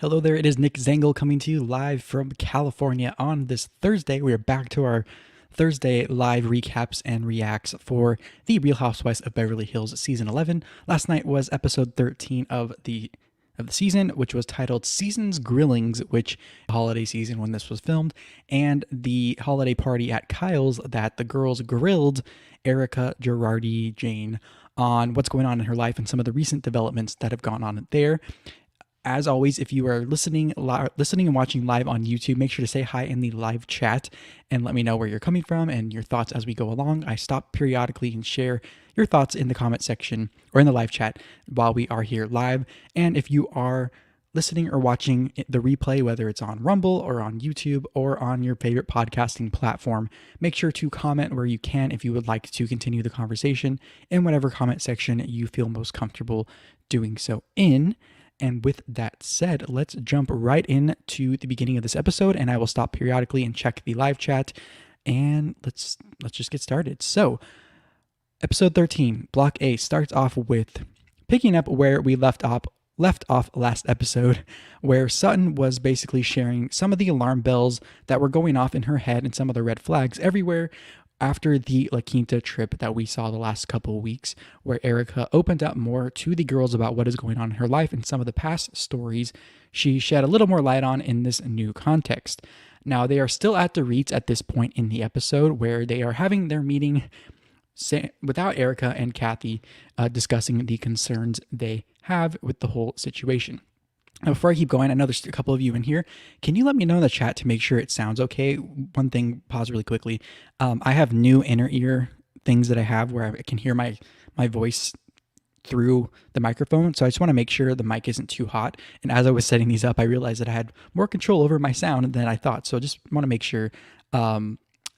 Hello there, it is Nick Zangl coming to you live from California on this Thursday. We are back to our Thursday live recaps and reacts for the Real Housewives of Beverly Hills season 11. Last night was episode 13 of the season, which was titled Season's Grillings, which holiday season when this was filmed, and the holiday party at Kyle's that the girls grilled Erika, Girardi, Jayne on what's going on in her life and some of the recent developments that have gone on there. As always, if you are listening and watching live on YouTube, make sure to say hi in the live chat and let me know where you're coming from and your thoughts as we go along. I stop periodically and share your thoughts in the comment section or in the live chat while we are here live. And if you are listening or watching the replay, whether it's on Rumble or on YouTube or on your favorite podcasting platform, make sure to comment where you can if you would like to continue the conversation in whatever comment section you feel most comfortable doing so in. And with that said, let's jump right into the beginning of this episode, and I will stop periodically and check the live chat, and let's just get started. So, episode 13, Block A, starts off with picking up where we left off last episode, where Sutton was basically sharing some of the alarm bells that were going off in her head and some of the red flags everywhere after the La Quinta trip that we saw the last couple of weeks, where Erika opened up more to the girls about what is going on in her life and some of the past stories she shed a little more light on in this new context. Now, they are still at Dorit's at this point in the episode where they are having their meeting without Erika and Kathy discussing the concerns they have with the whole situation. Now, before I keep going, I know there's a couple of you in here. Can you let me know in the chat to make sure it sounds okay? One thing, pause really quickly. I have new inner ear things that I have where I can hear my voice through the microphone. So I just want to make sure the mic isn't too hot. And as I was setting these up, I realized that I had more control over my sound than I thought. So just want to make sure.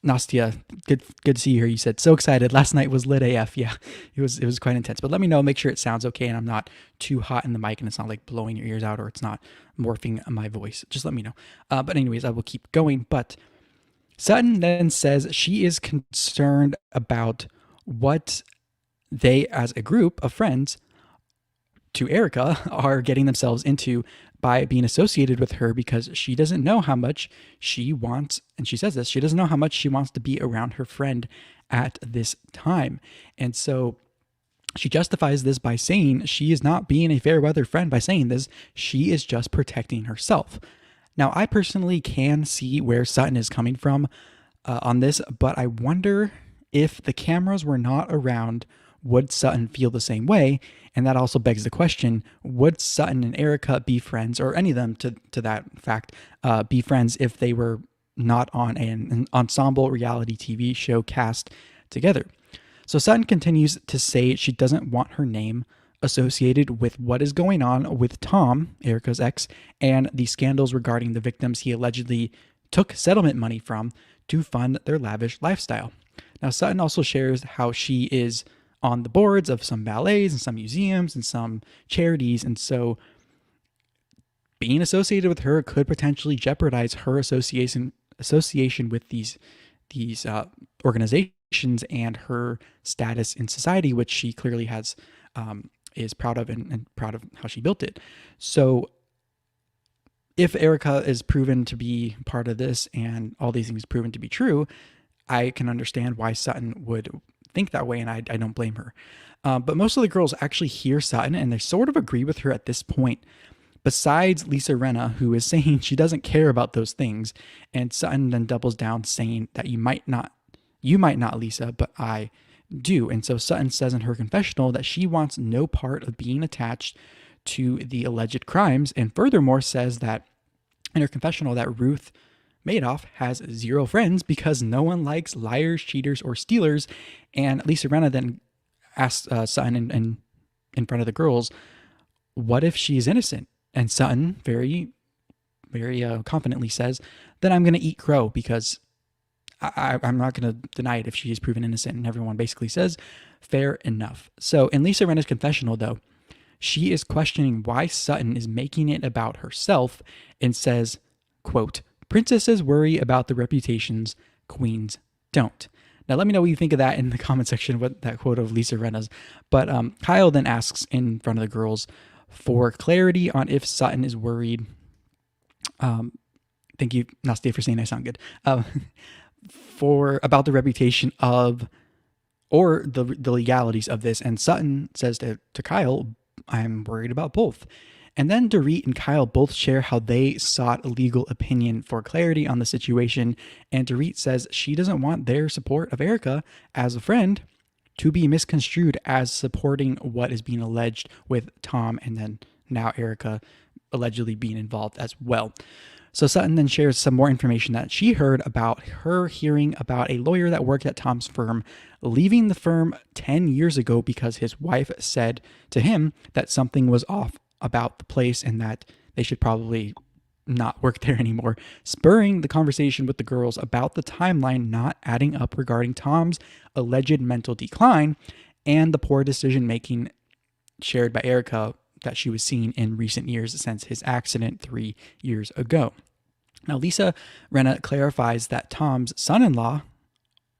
Nastia, good to see you here. You said so excited. Last night was lit AF. Yeah, it was quite intense. But let me know, make sure it sounds okay and I'm not too hot in the mic and it's not like blowing your ears out or it's not morphing my voice. Just let me know. But anyways, I will keep going. But Sutton then says she is concerned about what they, as a group of friends to Erika, are getting themselves into by being associated with her, because she doesn't know how much she wants, and she says this, she doesn't know how much she wants to be around her friend at this time. And so she justifies this by saying she is not being a fair weather friend by saying this. She is just protecting herself. Now, I personally can see where Sutton is coming from on this, but I wonder if the cameras were not around, would Sutton feel the same way? And that also begs the question, would Sutton and Erika be friends, or any of them to that fact, be friends if they were not on an ensemble reality TV show cast together? So Sutton continues to say she doesn't want her name associated with what is going on with Tom, Erika's ex, and the scandals regarding the victims he allegedly took settlement money from to fund their lavish lifestyle. Now, Sutton also shares how she is on the boards of some ballets and some museums and some charities, and so being associated with her could potentially jeopardize her association with these organizations and her status in society, which she clearly has is proud of and proud of how she built it. So if Erika is proven to be part of this and all these things proven to be true, I can understand why Sutton would think that way, and I don't blame her. But most of the girls actually hear Sutton and they sort of agree with her at this point, besides Lisa Rinna, who is saying she doesn't care about those things. And Sutton then doubles down saying that you might not, Lisa, but I do. And so Sutton says in her confessional that she wants no part of being attached to the alleged crimes, and furthermore says that in her confessional that Ruth Madoff has zero friends because no one likes liars, cheaters, or stealers. And Lisa Rinna then asks Sutton in front of the girls, what if she's innocent? And Sutton very, very confidently says that I'm going to eat crow because I'm not going to deny it if she is proven innocent. And everyone basically says, fair enough. So in Lisa Rinna's confessional, though, she is questioning why Sutton is making it about herself and says, quote, princesses worry about the reputations, queens don't. Now, let me know what you think of that in the comment section, what that quote of Lisa Rinna's. But Kyle then asks in front of the girls for clarity on if Sutton is worried Thank you, Nastia, for saying I sound good. For about the reputation of or the legalities of this. And Sutton says to Kyle, I'm worried about both. And then Dorit and Kyle both share how they sought a legal opinion for clarity on the situation. And Dorit says she doesn't want their support of Erika as a friend to be misconstrued as supporting what is being alleged with Tom and then now Erika allegedly being involved as well. So Sutton then shares some more information that she heard about her hearing about a lawyer that worked at Tom's firm leaving the firm 10 years ago because his wife said to him that something was off about the place and that they should probably not work there anymore, spurring the conversation with the girls about the timeline not adding up regarding Tom's alleged mental decline and the poor decision making shared by Erika that she was seeing in recent years since his accident 3 years ago. Now, Lisa Rinna clarifies that Tom's son-in-law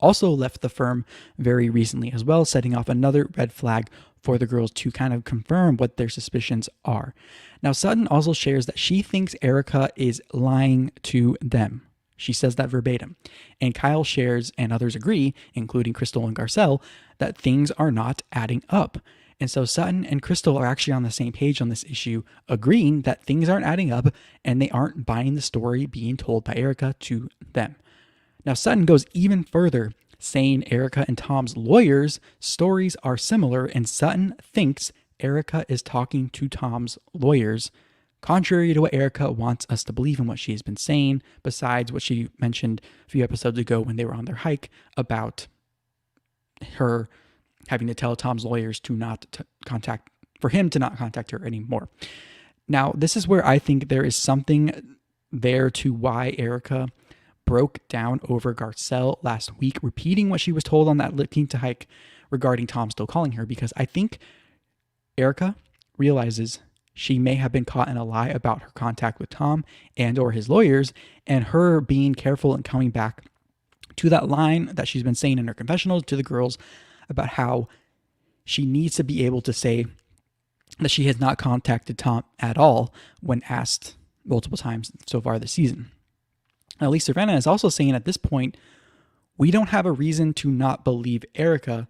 also left the firm very recently as well, setting off another red flag for the girls to kind of confirm what their suspicions are. Now, Sutton also shares that she thinks Erika is lying to them. She says that verbatim. And Kyle shares, and others agree, including Crystal and Garcelle, that things are not adding up. And so Sutton and Crystal are actually on the same page on this issue, agreeing that things aren't adding up and they aren't buying the story being told by Erika to them. Now, Sutton goes even further, saying Erika and Tom's lawyers' stories are similar, and Sutton thinks Erika is talking to Tom's lawyers, contrary to what Erika wants us to believe and what she has been saying, besides what she mentioned a few episodes ago when they were on their hike about her having to tell Tom's lawyers for him to not contact her anymore. Now, this is where I think there is something there to why Erika broke down over Garcelle last week, repeating what she was told on that to hike regarding Tom still calling her, because I think Erika realizes she may have been caught in a lie about her contact with Tom and or his lawyers, and her being careful and coming back to that line that she's been saying in her confessionals to the girls about how she needs to be able to say that she has not contacted Tom at all when asked multiple times so far this season. Now, Lisa Rinna is also saying at this point, we don't have a reason to not believe Erika,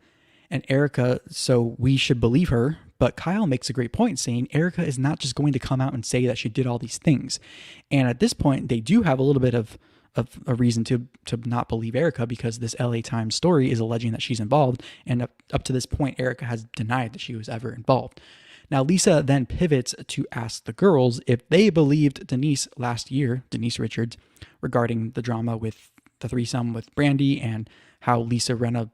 so we should believe her. But Kyle makes a great point saying Erika is not just going to come out and say that she did all these things. And at this point, they do have a little bit of a reason to not believe Erika, because this LA Times story is alleging that she's involved. And up to this point, Erika has denied that she was ever involved. Now, Lisa then pivots to ask the girls if they believed Denise Richards, regarding the drama with the threesome with Brandy and how Lisa Rinna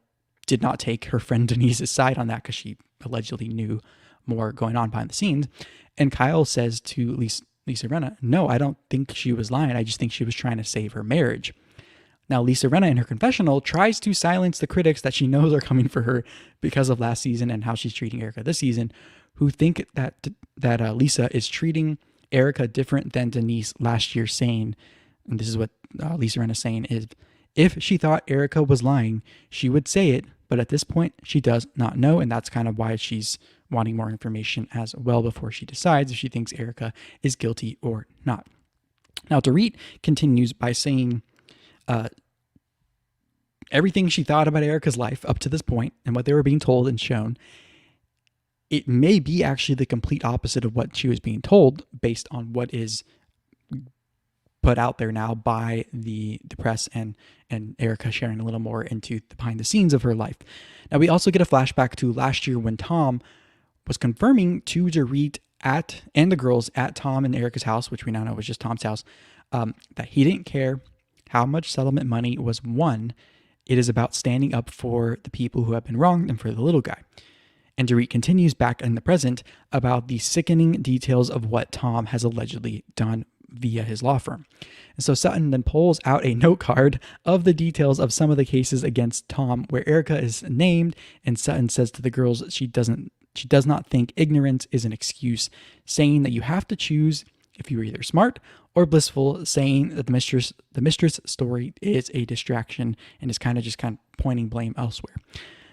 did not take her friend Denise's side on that because she allegedly knew more going on behind the scenes. And Kyle says to Lisa Rinna, no, I don't think she was lying. I just think she was trying to save her marriage. Now, Lisa Rinna in her confessional tries to silence the critics that she knows are coming for her because of last season and how she's treating Erika this season, who think that Lisa is treating Erika different than Denise last year, saying, and this is what Lisa Rinna is saying, is if she thought Erika was lying, she would say it, but at this point, she does not know, and that's kind of why she's wanting more information as well before she decides if she thinks Erika is guilty or not. Now, Dorit continues by saying everything she thought about Erika's life up to this point and what they were being told and shown, it may be actually the complete opposite of what she was being told based on what is put out there now by the press and Erika sharing a little more into the behind the scenes of her life. Now, we also get a flashback to last year when Tom was confirming to Dorit and the girls at Tom and Erika's house, which we now know was just Tom's house, that he didn't care how much settlement money was won. It is about standing up for the people who have been wronged and for the little guy. And Dorit continues back in the present about the sickening details of what Tom has allegedly done via his law firm. And so Sutton then pulls out a note card of the details of some of the cases against Tom where Erika is named, and Sutton says to the girls she does not think ignorance is an excuse, saying that you have to choose if you are either smart or blissful, saying that the mistress story is a distraction and is kind of pointing blame elsewhere.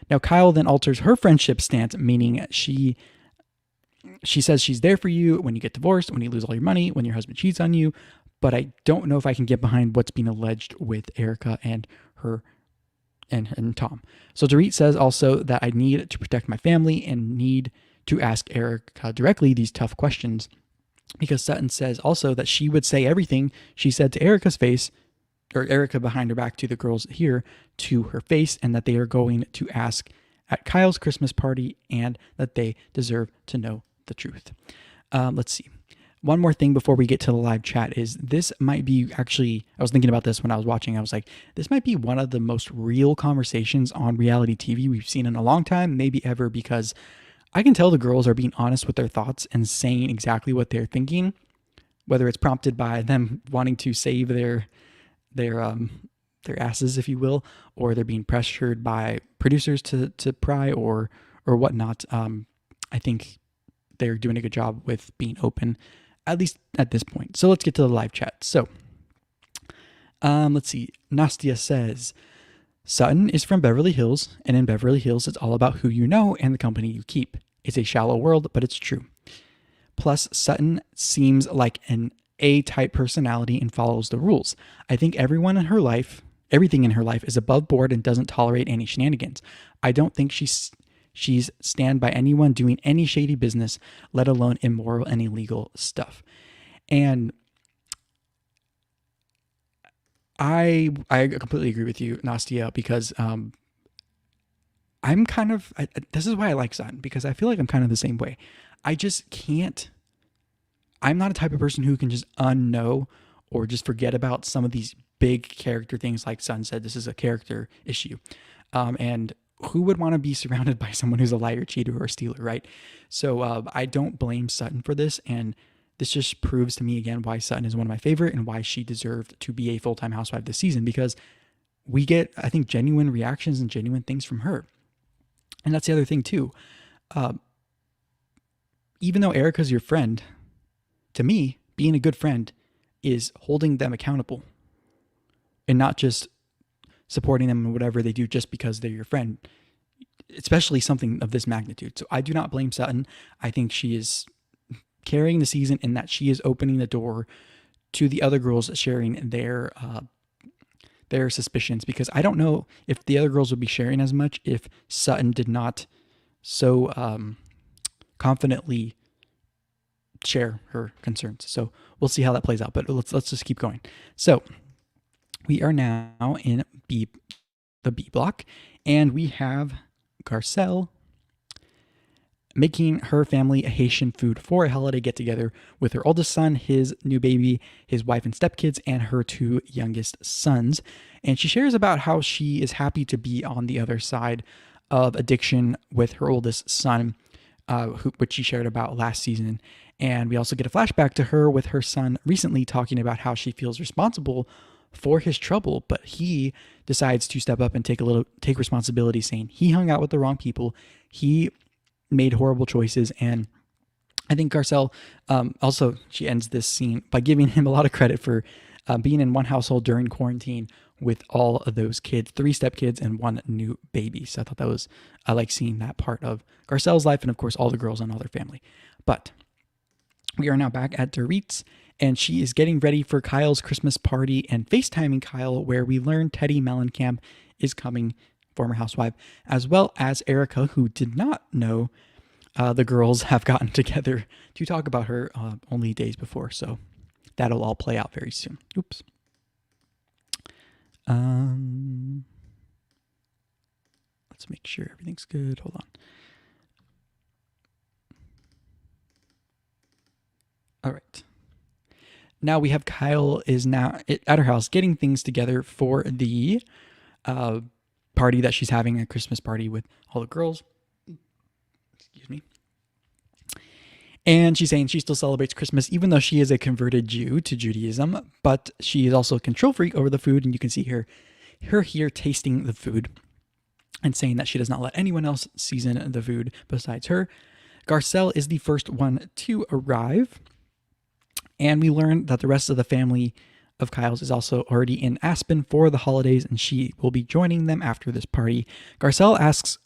Now, Kyle then alters her friendship stance, meaning she says she's there for you when you get divorced, when you lose all your money, when your husband cheats on you, but I don't know if I can get behind what's being alleged with Erika and her and Tom. So Dorit says also that I need to protect my family and need to ask Erika directly these tough questions, because Sutton says also that she would say everything she said to Erika's face, or Erika behind her back to the girls here, to her face, and that they are going to ask at Kyle's Christmas party and that they deserve to know the truth. Let's see. One more thing before we get to the live chat is this might be actually, I was thinking about this when I was watching. I was like, this might be one of the most real conversations on reality TV we've seen in a long time, maybe ever, because I can tell the girls are being honest with their thoughts and saying exactly what they're thinking, whether it's prompted by them wanting to save their asses, if you will, or they're being pressured by producers to pry or whatnot. I think they're doing a good job with being open, at least at this point. So let's get to the live chat. So let's see. Nastia says, Sutton is from Beverly Hills, and in Beverly Hills, it's all about who you know and the company you keep. It's a shallow world, but it's true. Plus, Sutton seems like an A-type personality and follows the rules. I think everything in her life is above board and doesn't tolerate any shenanigans. I don't think she's stand by anyone doing any shady business, let alone immoral and illegal stuff. And I completely agree with you, Nastia, because I'm kind of, this is why I like Sutton, because I feel like I'm kind of the same way. I just can't, I'm not a type of person who can just unknow or just forget about some of these big character things. Like Sutton said, this is a character issue. And who would want to be surrounded by someone who's a liar, cheater, or stealer, right? So I don't blame Sutton for this, and this just proves to me again why Sutton is one of my favorite and why she deserved to be a full-time housewife this season, because we get, I think, genuine reactions and genuine things from her. And that's the other thing too. Even though Erika's your friend, to me, being a good friend is holding them accountable and not just supporting them in whatever they do just because they're your friend, especially something of this magnitude. So I do not blame Sutton. I think she is carrying the season in that she is opening the door to the other girls sharing their suspicions, because I don't know if the other girls would be sharing as much if Sutton did not so confidently share her concerns. So we'll see how that plays out, but let's just keep going. So we are now in the B block, and we have Garcelle making her family a Haitian food for a holiday get-together with her oldest son, his new baby, his wife and stepkids, and her two youngest sons. And she shares about how she is happy to be on the other side of addiction with her oldest son, which she shared about last season. And we also get a flashback to her with her son recently talking about how she feels responsible for his trouble, but he decides to step up and take responsibility, saying he hung out with the wrong people. He made horrible choices. And I think Garcelle, also, she ends this scene by giving him a lot of credit for being in one household during quarantine with all of those kids, 3 stepkids and 1 new baby. So I thought I like seeing that part of Garcelle's life, and of course all the girls and all their family. But we are now back at Dorit's, and she is getting ready for Kyle's Christmas party and FaceTiming Kyle, where we learn Teddy Mellencamp is coming, former housewife, as well as Erika, who did not know the girls have gotten together to talk about her only days before. So that'll all play out very soon. Oops. Let's make sure everything's good. Hold on. All right. Now we have Kyle is now at her house getting things together for the party that she's having, a Christmas party with all the girls. Excuse me. And she's saying she still celebrates Christmas, even though she is a converted Jew to Judaism, but she is also a control freak over the food. And you can see her here tasting the food and saying that she does not let anyone else season the food besides her. Garcelle is the first one to arrive. And we learn that the rest of the family of Kyle's is also already in Aspen for the holidays, and she will be joining them after this party. Garcelle asks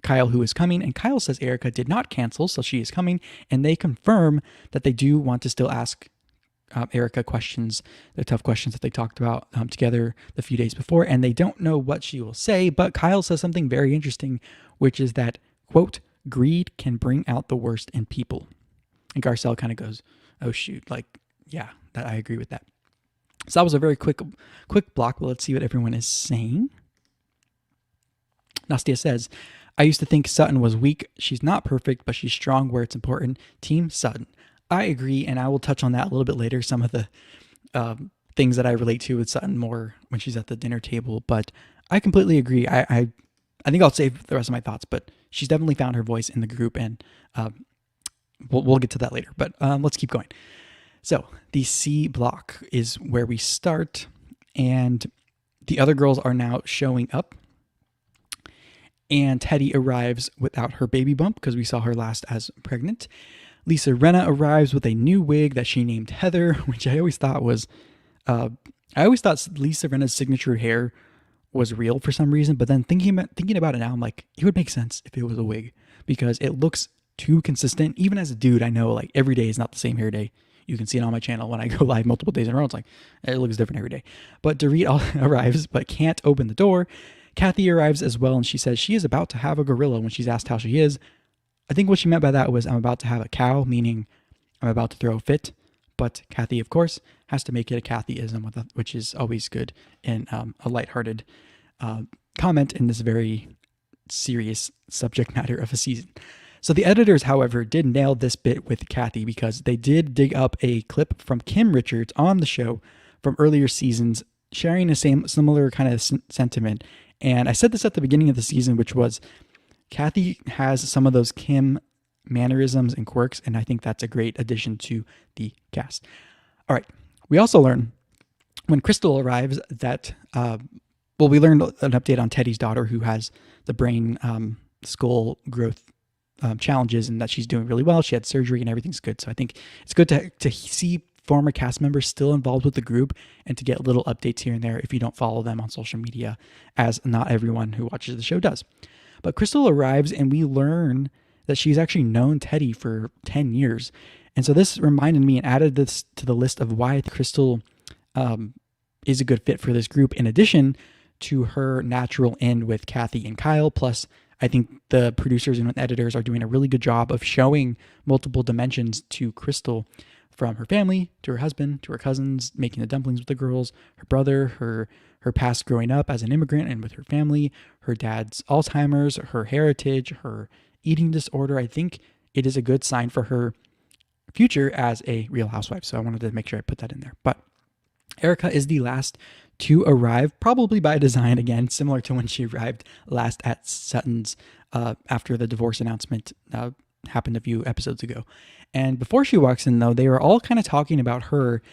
Kyle who is coming, and Kyle says Erika did not cancel, so she is coming, and they confirm that they do want to still ask Erika questions, the tough questions that they talked about together the few days before, and they don't know what she will say, but Kyle says something very interesting, which is that, quote, greed can bring out the worst in people. And Garcelle kind of goes, oh shoot, like, yeah, that I agree with that. So that was a very quick block, but let's see what everyone is saying. Nastia says, I used to think Sutton was weak. She's not perfect, but she's strong where it's important. Team Sutton. I agree, and I will touch on that a little bit later, some of the things that I relate to with Sutton more when she's at the dinner table, but I completely agree. I think I'll save the rest of my thoughts, but she's definitely found her voice in the group, and we'll get to that later, but let's keep going. So the C block is where we start, and the other girls are now showing up. And Teddy arrives without her baby bump because we saw her last as pregnant. Lisa Rinna arrives with a new wig that she named Heather, which I always thought was, I always thought Lisa Rinna's signature hair was real for some reason. But then thinking about it now, I'm like, it would make sense if it was a wig because it looks too consistent. Even as a dude, I know like every day is not the same hair day. You can see it on my channel when I go live multiple days in a row. It's like, it looks different every day. But Dorit arrives but can't open the door. Kathy arrives as well, and she says she is about to have a gorilla when she's asked how she is. I think what she meant by that was I'm about to have a cow, meaning I'm about to throw a fit. But Kathy, of course, has to make it a Kathyism, which is always good in a lighthearted comment in this very serious subject matter of a season. So the editors, however, did nail this bit with Kathy because they did dig up a clip from Kim Richards on the show from earlier seasons, sharing a similar kind of sentiment. And I said this at the beginning of the season, which was Kathy has some of those Kim mannerisms and quirks, and I think that's a great addition to the cast. All right. We also learn when Crystal arrives that, we learned an update on Teddy's daughter who has the brain skull growth challenges and that she's doing really well. She had surgery and everything's good. So I think it's good to see former cast members still involved with the group and to get little updates here and there if you don't follow them on social media, as not everyone who watches the show does. But Crystal arrives and we learn that she's actually known Teddy for 10 years. And so this reminded me and added this to the list of why Crystal is a good fit for this group, in addition to her natural end with Kathy and Kyle. Plus, I think the producers and editors are doing a really good job of showing multiple dimensions to Crystal, from her family to her husband to her cousins making the dumplings with the girls, her brother, her past growing up as an immigrant and with her family, her dad's Alzheimer's, her heritage, her eating disorder. I think it is a good sign for her future as a Real Housewife. So I wanted to make sure I put that in there. But Erika is the last to arrive, probably by design again, similar to when she arrived last at Sutton's after the divorce announcement happened a few episodes ago. And before she walks in, though, they are all kind of talking about her,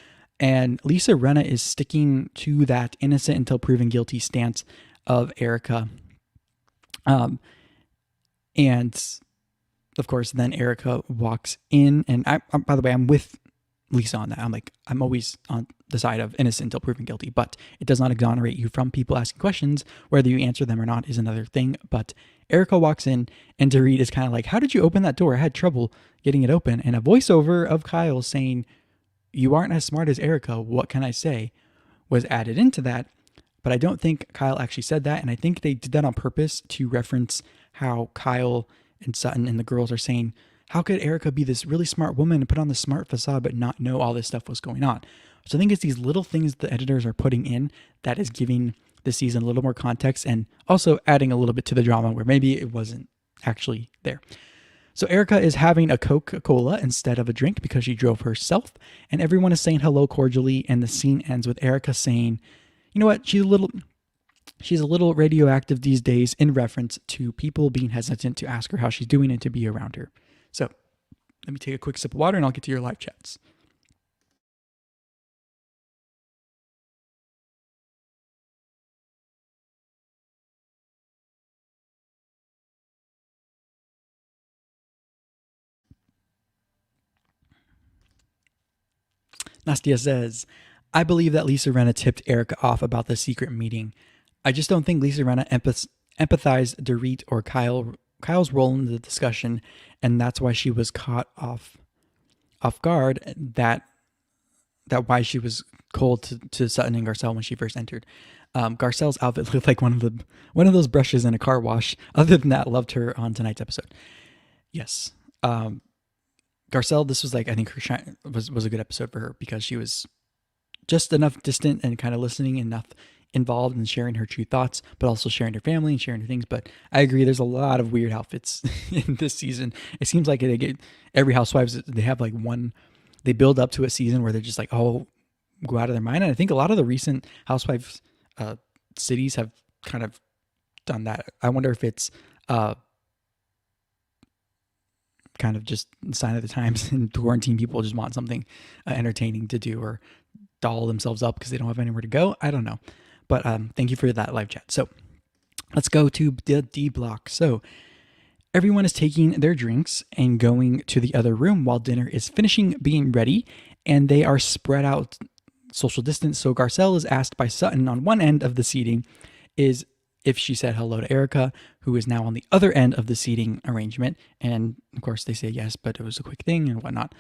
and Lisa Rinna is sticking to that innocent until proven guilty stance of Erika. And of course, then Erika walks in, and by the way, I'm with Lisa on that. I'm always on the side of innocent until proven guilty, but it does not exonerate you from people asking questions. Whether you answer them or not is another thing. But Erika walks in, and Dorit is kind of like, how did you open that door? I had trouble getting it open. And a voiceover of Kyle saying, you aren't as smart as Erika, what can I say, was added into that. But I don't think Kyle actually said that. And I think they did that on purpose to reference how Kyle and Sutton and the girls are saying, how could Erika be this really smart woman and put on this smart facade but not know all this stuff was going on? So I think it's these little things the editors are putting in that is giving the season a little more context and also adding a little bit to the drama where maybe it wasn't actually there. So Erika is having a Coca-Cola instead of a drink because she drove herself, and everyone is saying hello cordially, and the scene ends with Erika saying, you know what, she's a little radioactive these days, in reference to people being hesitant to ask her how she's doing and to be around her. So let me take a quick sip of water and I'll get to your live chats. Nastia says, I believe that Lisa Rinna tipped Erika off about the secret meeting. I just don't think Lisa Rinna empathized Dorit or Kyle's role in the discussion, and that's why she was caught off guard. That that why she was cold to Sutton and Garcelle when she first entered. Garcelle's outfit looked like one of those brushes in a car wash. Other than that, loved her on tonight's episode. Yes. Garcelle, this was like, I think her shine was a good episode for her because she was just enough distant and kind of listening, enough involved in sharing her true thoughts, but also sharing her family and sharing her things. But I agree, there's a lot of weird outfits in this season. It seems like they get every Housewives, they have like one, they build up to a season where they're just like, oh, go out of their mind. And I think a lot of the recent Housewives cities have kind of done that. I wonder if it's kind of just sign of the times, and quarantine people just want something entertaining to do or doll themselves up because they don't have anywhere to go. I don't know. But thank you for that live chat. So let's go to the D block. So everyone is taking their drinks and going to the other room while dinner is finishing being ready, and they are spread out social distance. So Garcelle is asked by Sutton on one end of the seating is if she said hello to Erika, who is now on the other end of the seating arrangement. And of course they say yes, but it was a quick thing and whatnot.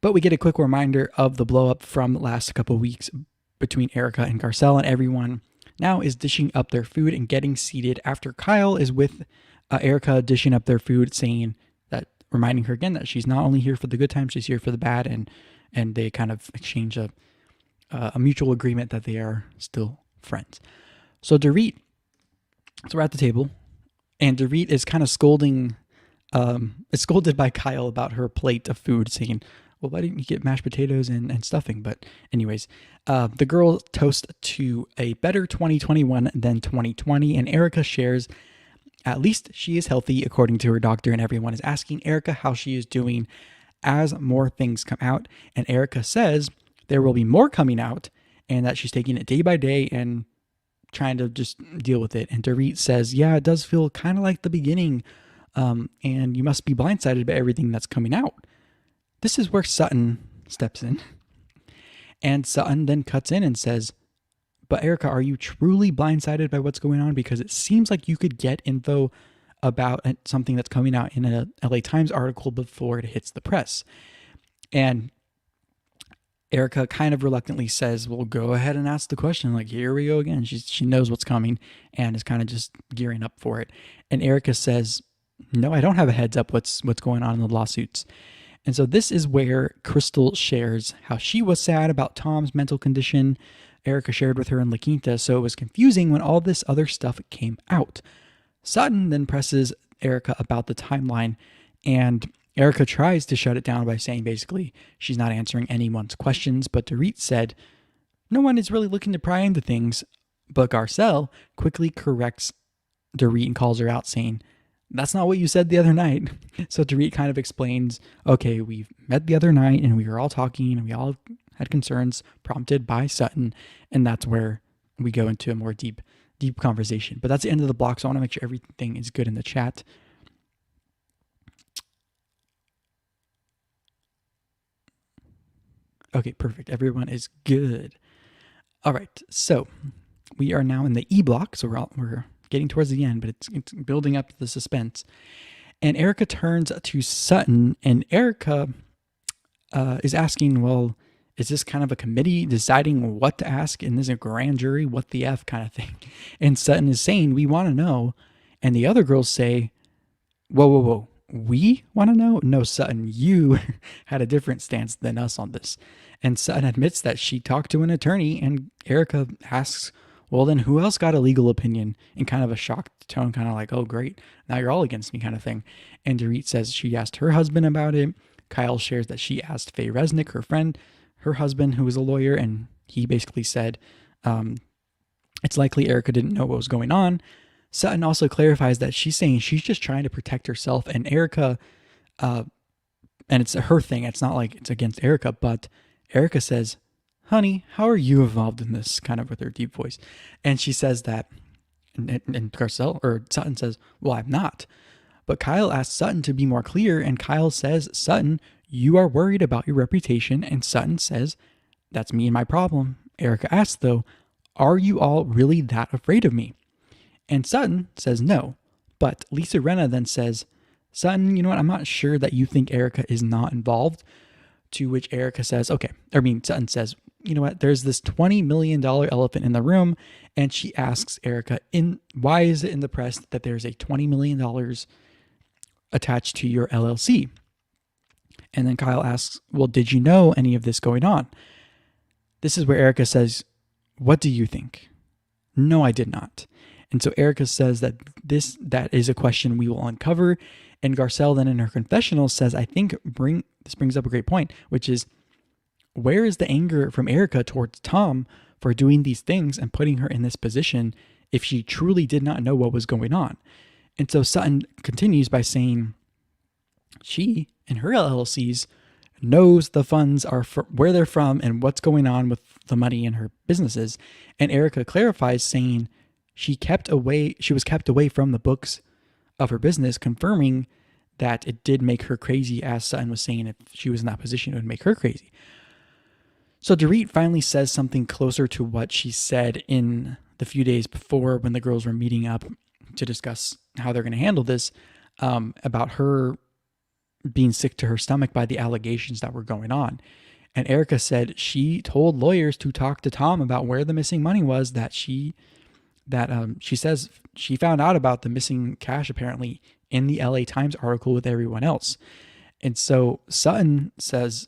But we get a quick reminder of the blow up from the last couple of weeks between Erika and Garcelle, and everyone now is dishing up their food and getting seated after Kyle is with Erika dishing up their food, saying that, reminding her again that she's not only here for the good times, she's here for the bad, and they kind of exchange a mutual agreement that they are still friends. So Dorit, so we're at the table, and Dorit is kind of scolded by Kyle about her plate of food, saying, well, why didn't you get mashed potatoes and stuffing? But anyways, the girl toast to a better 2021 than 2020, and Erika shares, at least she is healthy according to her doctor, and everyone is asking Erika how she is doing as more things come out. And Erika says there will be more coming out and that she's taking it day by day and trying to just deal with it. And Dorit says, yeah, it does feel kind of like the beginning, and you must be blindsided by everything that's coming out. This is where Sutton steps in. And Sutton then cuts in and says, but Erika, are you truly blindsided by what's going on? Because it seems like you could get info about something that's coming out in a LA Times article before it hits the press. And Erika kind of reluctantly says, well, go ahead and ask the question. Like, here we go again. She knows what's coming and is kind of just gearing up for it. And Erika says, no, I don't have a heads up what's going on in the lawsuits. And so this is where Crystal shares how she was sad about Tom's mental condition. Erika shared with her in La Quinta, so it was confusing when all this other stuff came out. Sutton then presses Erika about the timeline, and Erika tries to shut it down by saying basically she's not answering anyone's questions, but Dorit said, no one is really looking to pry into things, but Garcelle quickly corrects Dorit and calls her out, saying, that's not what you said the other night. So Dorit kind of explains, okay, we met the other night and we were all talking and we all had concerns prompted by Sutton. And that's where we go into a more deep conversation. But that's the end of the block. So I want to make sure everything is good in the chat. Okay, perfect. Everyone is good. All right. So we are now in the E block. So we're getting towards the end, but it's building up the suspense. And Erika turns to Sutton, and Erika is asking, well, is this kind of a committee deciding what to ask? And this a grand jury? What the F kind of thing? And Sutton is saying, we want to know. And the other girls say, whoa. We want to know? No, Sutton, you had a different stance than us on this. And Sutton admits that she talked to an attorney, and Erika asks, well, then who else got a legal opinion? In kind of a shocked tone, kind of like, oh, great, now you're all against me kind of thing. And Dorit says she asked her husband about it. Kyle shares that she asked Faye Resnick, her friend, her husband, who was a lawyer, and he basically said it's likely Erika didn't know what was going on. Sutton also clarifies that she's saying she's just trying to protect herself, and Erika, and it's her thing. It's not like it's against Erika, but Erika says, honey, how are you involved in this? Kind of with her deep voice. And she says that, and Garcelle, or Sutton says, well, I'm not. But Kyle asks Sutton to be more clear, and Kyle says, Sutton, you are worried about your reputation. And Sutton says, that's me and my problem. Erika asks, though, are you all really that afraid of me? And Sutton says no. But Lisa Rinna then says, Sutton, you know what? I'm not sure that you think Erika is not involved, To which Erika says, Sutton says, you know what, there's this $20 million elephant in the room. And she asks Erika, why is it in the press that there's a $20 million attached to your LLC? And then Kyle asks, well, did you know any of this going on? This is where Erika says, what do you think? No, I did not. And so Erika says that is a question we will uncover. And Garcelle then in her confessional says, I think this brings up a great point, which is, where is the anger from Erika towards Tom for doing these things and putting her in this position if she truly did not know what was going on? And so Sutton continues by saying she, in her LLCs, knows the funds are where they're from and what's going on with the money in her businesses. And Erika clarifies, saying she was kept away from the books of her business, confirming that it did make her crazy, as Sutton was saying if she was in that position, it would make her crazy. So Dorit finally says something closer to what she said in the few days before when the girls were meeting up to discuss how they're going to handle this, about her being sick to her stomach by the allegations that were going on. And Erika said she told lawyers to talk to Tom about where the missing money was, that she says she found out about the missing cash apparently in the LA Times article with everyone else. And so Sutton says,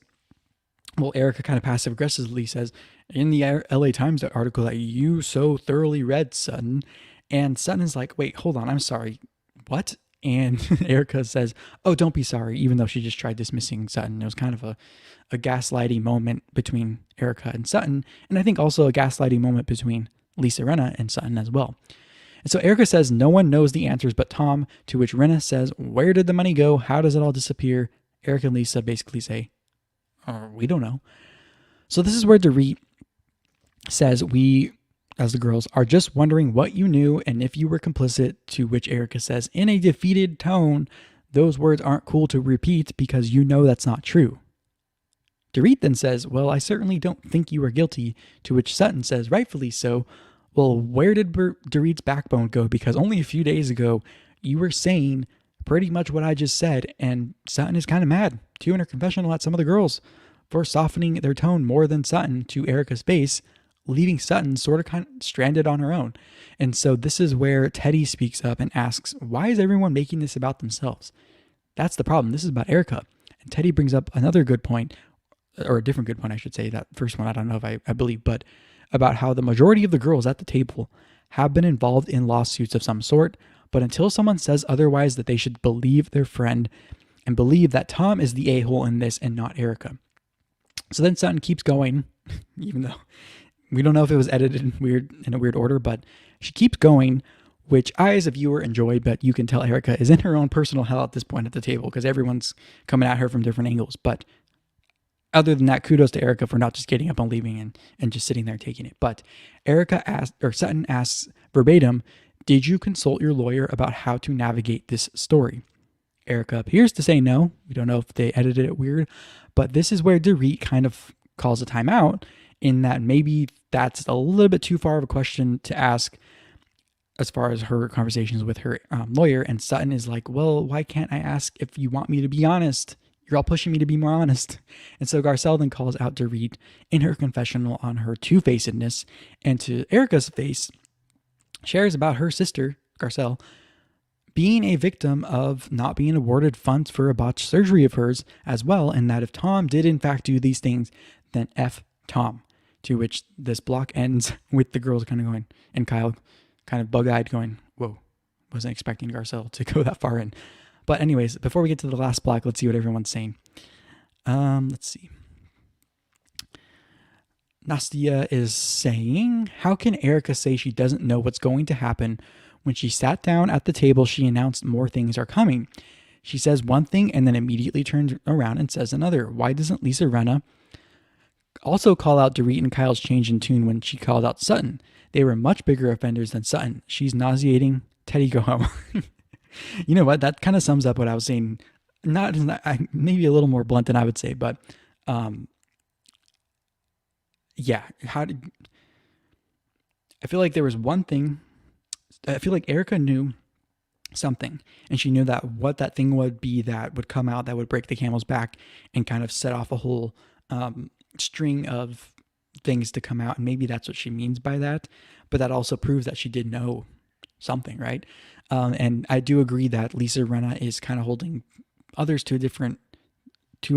well, Erika kind of passive aggressively says, in the LA Times article that you so thoroughly read, Sutton. And Sutton is like, wait, hold on, I'm sorry, what? And Erika says, oh, don't be sorry, even though she just tried dismissing Sutton. It was kind of a gaslighting moment between Erika and Sutton, and I think also a gaslighting moment between Lisa Rinna and Sutton as well. And so Erika says no one knows the answers but Tom, to which Rinna says, where did the money go? How does it all disappear? Erika and Lisa basically say, we don't know. So this is where Dorit says, we, as the girls, are just wondering what you knew and if you were complicit, to which Erika says, in a defeated tone, those words aren't cool to repeat because you know that's not true. Dorit then says, well, I certainly don't think you are guilty, to which Sutton says, rightfully so. Well, where did Dorit's backbone go? Because only a few days ago, you were saying pretty much what I just said, and Sutton is kind of mad, too, in her confessional at some of the girls for softening their tone more than Sutton to Erika's face, leaving Sutton sort of kind of stranded on her own. And so this is where Teddy speaks up and asks, why is everyone making this about themselves? That's the problem. This is about Erika. And Teddy brings up another good point, or a different good point, I should say. That first one, I don't know if I believe, but about how the majority of the girls at the table have been involved in lawsuits of some sort, but until someone says otherwise, that they should believe their friend and believe that Tom is the a-hole in this and not Erika. So then Sutton keeps going, even though we don't know if it was edited in a weird order, but she keeps going, which I as a viewer enjoyed, but you can tell Erika is in her own personal hell at this point at the table because everyone's coming at her from different angles. But other than that, kudos to Erika for not just getting up and leaving and just sitting there taking it. But Sutton asks verbatim, did you consult your lawyer about how to navigate this story? Erika appears to say no. We don't know if they edited it weird, but this is where Dorit kind of calls a timeout, in that maybe that's a little bit too far of a question to ask as far as her conversations with her lawyer. And Sutton is like, well, why can't I ask if you want me to be honest? You're all pushing me to be more honest. And so Garcelle then calls out Dorit in her confessional on her two-facedness, and to Erika's face, shares about her sister, Garcelle, being a victim of not being awarded funds for a botched surgery of hers as well, and that if Tom did in fact do these things, then F Tom. To which this block ends with the girls kind of going, and Kyle kind of bug-eyed going, whoa, wasn't expecting Garcelle to go that far in. But anyways, before we get to the last block, let's see what everyone's saying. Let's see. Nastia is saying, how can Erika say she doesn't know what's going to happen? When she sat down at the table, she announced more things are coming. She says one thing and then immediately turns around and says another. Why doesn't Lisa Rinna also call out Dorit and Kyle's change in tune when she called out Sutton? They were much bigger offenders than Sutton. She's nauseating. Teddy, go home. You know what? That kind of sums up what I was saying. Not maybe a little more blunt than I would say, but yeah. I feel like there was one thing. I feel like Erika knew something. And she knew that what that thing would be that would come out that would break the camel's back and kind of set off a whole string of things to come out. And maybe that's what she means by that. But that also proves that she did know something, right? And I do agree that Lisa Rinna is kind of holding others to a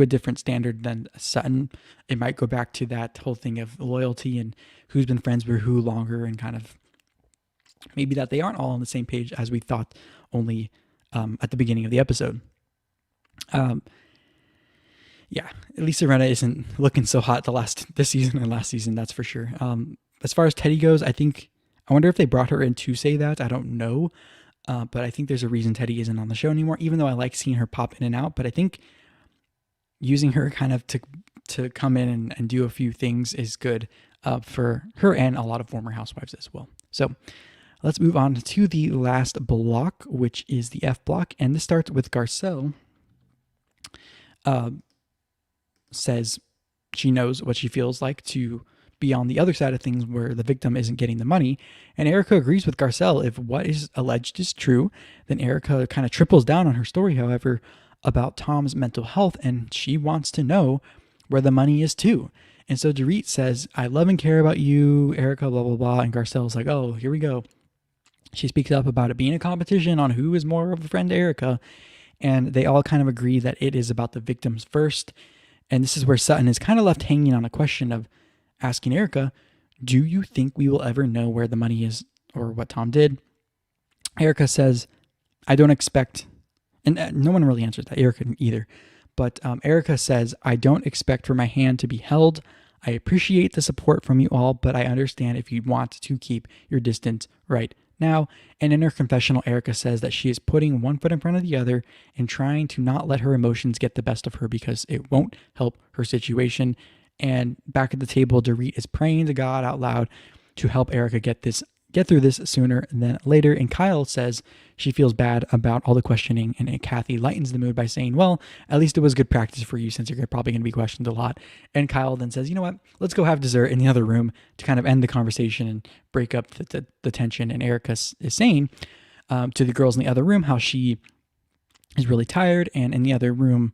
different standard than Sutton. It might go back to that whole thing of loyalty and who's been friends with who longer, and kind of maybe that they aren't all on the same page as we thought only at the beginning of the episode. Yeah, Lisa Rinna isn't looking so hot this season and last season, that's for sure. As far as Teddy goes, I wonder if they brought her in to say that. I don't know. But I think there's a reason Teddy isn't on the show anymore, even though I like seeing her pop in and out. But I think using her kind of to come in and do a few things is good for her and a lot of former housewives as well. So let's move on to the last block, which is the F block. And this starts with Garcelle. Says she knows what she feels like to be on the other side of things where the victim isn't getting the money. And Erika agrees with Garcelle. If what is alleged is true, then Erika kind of triples down on her story, however, about Tom's mental health, and she wants to know where the money is too. And so Dorit says, I love and care about you, Erika, blah, blah, blah. And Garcelle's like, oh, here we go. She speaks up about it being a competition on who is more of a friend to Erika. And they all kind of agree that it is about the victims first. And this is where Sutton is kind of left hanging on a question of asking Erika, do you think we will ever know where the money is or what Tom did? Erika says, I don't expect, and no one really answers that, Erika either. But Erika says, I don't expect for my hand to be held. I appreciate the support from you all, but I understand if you want to keep your distance right now. And in her confessional, Erika says that she is putting one foot in front of the other and trying to not let her emotions get the best of her because it won't help her situation. And back at the table, Dorit is praying to God out loud to help Erika get through this sooner than later. And Kyle says she feels bad about all the questioning, and Kathy lightens the mood by saying, well, at least it was good practice for you since you're probably going to be questioned a lot. And Kyle then says, you know what, let's go have dessert in the other room to kind of end the conversation and break up the tension. And Erika is saying to the girls in the other room how she is really tired. And in the other room,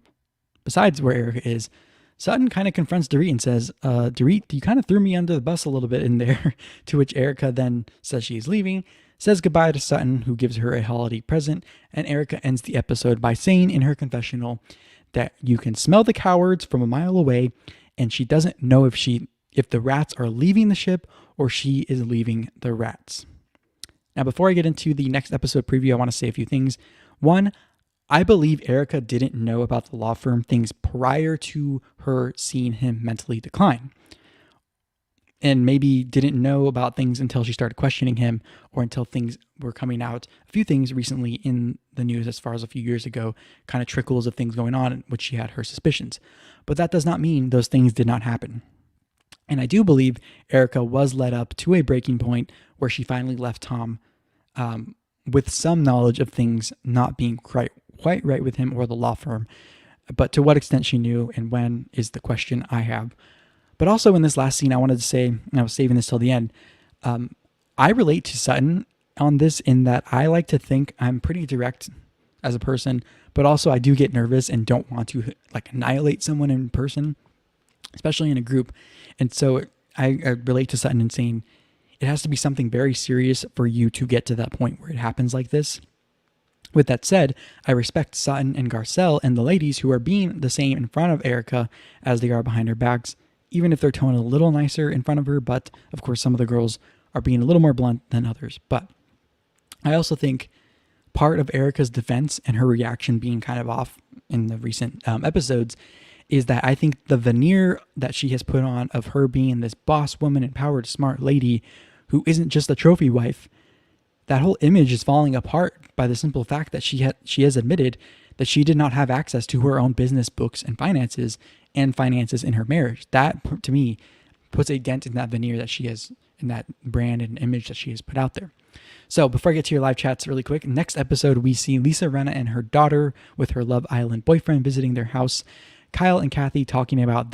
besides where Erika is, Sutton kind of confronts Dorit and says, Dorit, you kind of threw me under the bus a little bit in there, to which Erika then says she's leaving, says goodbye to Sutton, who gives her a holiday present, and Erika ends the episode by saying in her confessional that you can smell the cowards from a mile away, and she doesn't know if the rats are leaving the ship or she is leaving the rats. Now, before I get into the next episode preview, I want to say a few things. One, I believe Erika didn't know about the law firm things prior to her seeing him mentally decline. And maybe didn't know about things until she started questioning him, or until things were coming out. A few things recently in the news as far as a few years ago, kind of trickles of things going on in which she had her suspicions. But that does not mean those things did not happen. And I do believe Erika was led up to a breaking point where she finally left Tom with some knowledge of things not being quite right with him or the law firm. But to what extent she knew and when is the question I have. But also in this last scene, I wanted to say, and I was saving this till the end, I relate to Sutton on this in that I like to think I'm pretty direct as a person, but also I do get nervous and don't want to like annihilate someone in person, especially in a group. And so I relate to Sutton in saying it has to be something very serious for you to get to that point where it happens like this. With that said, I respect Sutton and Garcelle and the ladies who are being the same in front of Erika as they are behind her backs, even if they're tone a little nicer in front of her. But of course, some of the girls are being a little more blunt than others. But I also think part of Erika's defense and her reaction being kind of off in the recent episodes is that I think the veneer that she has put on of her being this boss woman, empowered, smart lady who isn't just a trophy wife, that whole image is falling apart by the simple fact that she has admitted that she did not have access to her own business books and finances in her marriage. That, to me, puts a dent in that veneer that she has, in that brand and image that she has put out there. So before I get to your live chats really quick, next episode we see Lisa Rinna and her daughter with her Love Island boyfriend visiting their house. Kyle and Kathy talking about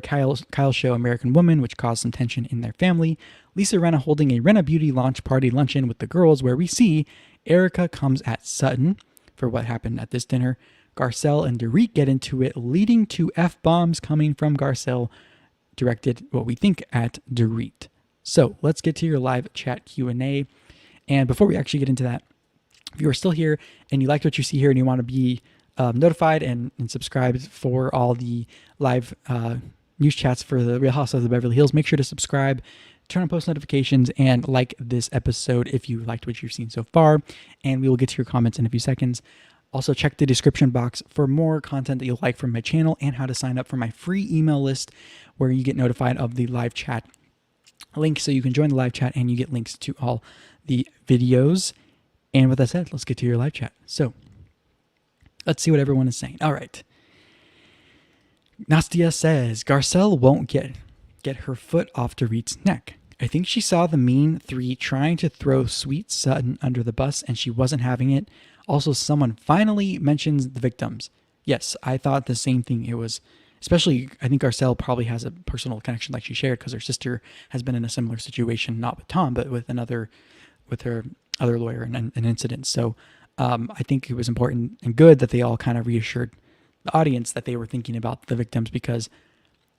Kyle's show American Woman, which caused some tension in their family. Lisa Rinna holding a Rinna Beauty launch party luncheon with the girls, where we see Erika comes at Sutton for what happened at this dinner. Garcelle and Dorit get into it, leading to F-bombs coming from Garcelle, directed what we think at Dorit. So let's get to your live chat Q&A. And before we actually get into that, if you are still here and you liked what you see here and you want to be notified and subscribed for all the live news chats for the Real Housewives of Beverly Hills, make sure to subscribe, turn on post notifications, and like this episode if you liked what you've seen so far. And we will get to your comments in a few seconds. Also, check the description box for more content that you'll like from my channel and how to sign up for my free email list where you get notified of the live chat link so you can join the live chat and you get links to all the videos. And with that said, let's get to your live chat. So let's see what everyone is saying. All right. Nastia says, Garcelle won't get her foot off Dorit's neck. I think she saw the mean three trying to throw sweet Sutton under the bus and she wasn't having it. Also, someone finally mentions the victims. Yes, I thought the same thing. It was, especially, I think Garcelle probably has a personal connection like she shared because her sister has been in a similar situation, not with Tom, but with her other lawyer and an incident. So I think it was important and good that they all kind of reassured the audience that they were thinking about the victims, because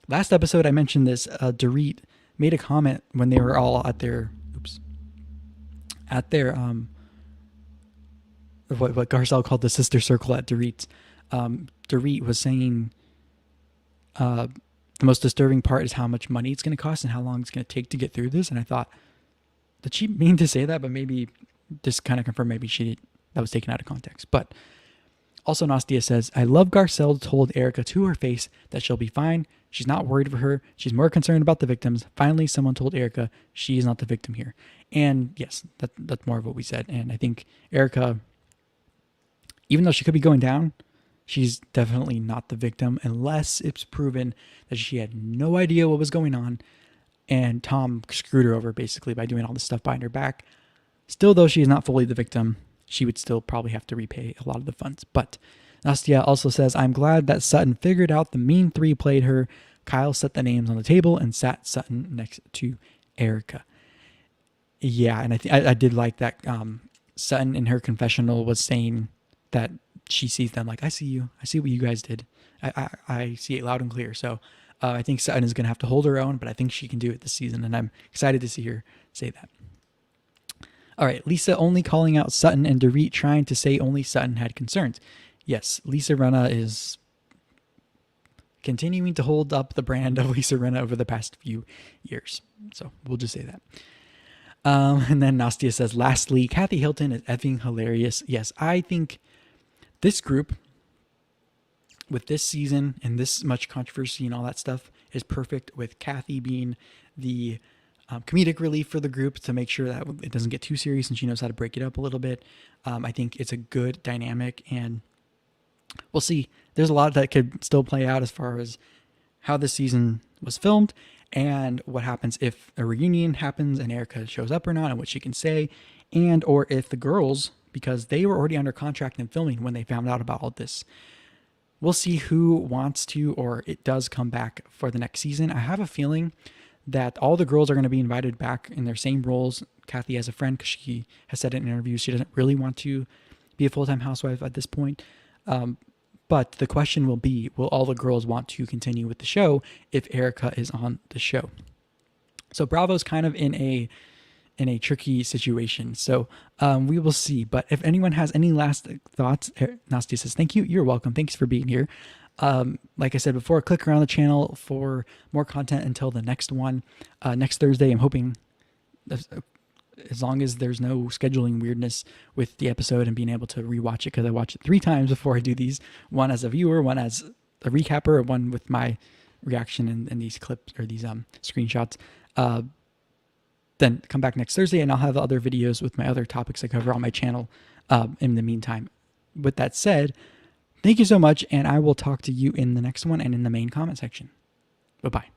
last episode I mentioned this, Dorit made a comment when they were all at their, what Garcelle called the sister circle at Dorit's. Dorit was saying the most disturbing part is how much money it's going to cost and how long it's going to take to get through this. And I thought, did she mean to say that? But maybe just kind of confirm maybe that was taken out of context. But also Nastia says, I love Garcelle told Erika to her face that she'll be fine. She's not worried for her. She's more concerned about the victims. Finally, someone told Erika she is not the victim here. And yes, that's more of what we said. And I think Erika, even though she could be going down, she's definitely not the victim unless it's proven that she had no idea what was going on and Tom screwed her over basically by doing all this stuff behind her back. Still, though she is not fully the victim, she would still probably have to repay a lot of the funds. But Nastia also says, I'm glad that Sutton figured out the mean three played her. Kyle set the names on the table and sat Sutton next to Erika. Yeah, and I did like that Sutton in her confessional was saying that she sees them like, I see you. I see what you guys did. I see it loud and clear. So I think Sutton is going to have to hold her own, but I think she can do it this season, and I'm excited to see her say that. All right, Lisa only calling out Sutton and Dorit trying to say only Sutton had concerns. Yes, Lisa Rinna is continuing to hold up the brand of Lisa Rinna over the past few years. So we'll just say that. And then Nastia says, lastly, Kathy Hilton is effing hilarious. Yes, I think this group with this season and this much controversy and all that stuff is perfect, with Kathy being the comedic relief for the group to make sure that it doesn't get too serious and she knows how to break it up a little bit. I think it's a good dynamic, and we'll see. There's a lot that could still play out as far as how this season was filmed and what happens if a reunion happens and Erika shows up or not and what she can say, and or if the girls, because they were already under contract and filming when they found out about all this. We'll see who wants to or it does come back for the next season. I have a feeling that all the girls are going to be invited back in their same roles. Kathy has a friend because she has said in interviews she doesn't really want to be a full-time housewife at this point. But the question will be, will all the girls want to continue with the show if Erika is on the show? So Bravo's kind of in a tricky situation. So we will see. But if anyone has any last thoughts, Nastia says, thank you. You're welcome. Thanks for being here. Like I said before, click around the channel for more content until the next one. Next Thursday, I'm hoping, as long as there's no scheduling weirdness with the episode and being able to rewatch it, because I watch it 3 times before I do these, one as a viewer, one as a recapper, one with my reaction and these clips or these screenshots. Then come back next Thursday and I'll have other videos with my other topics I cover on my channel in the meantime. With that said, thank you so much, and I will talk to you in the next one and in the main comment section. Bye-bye.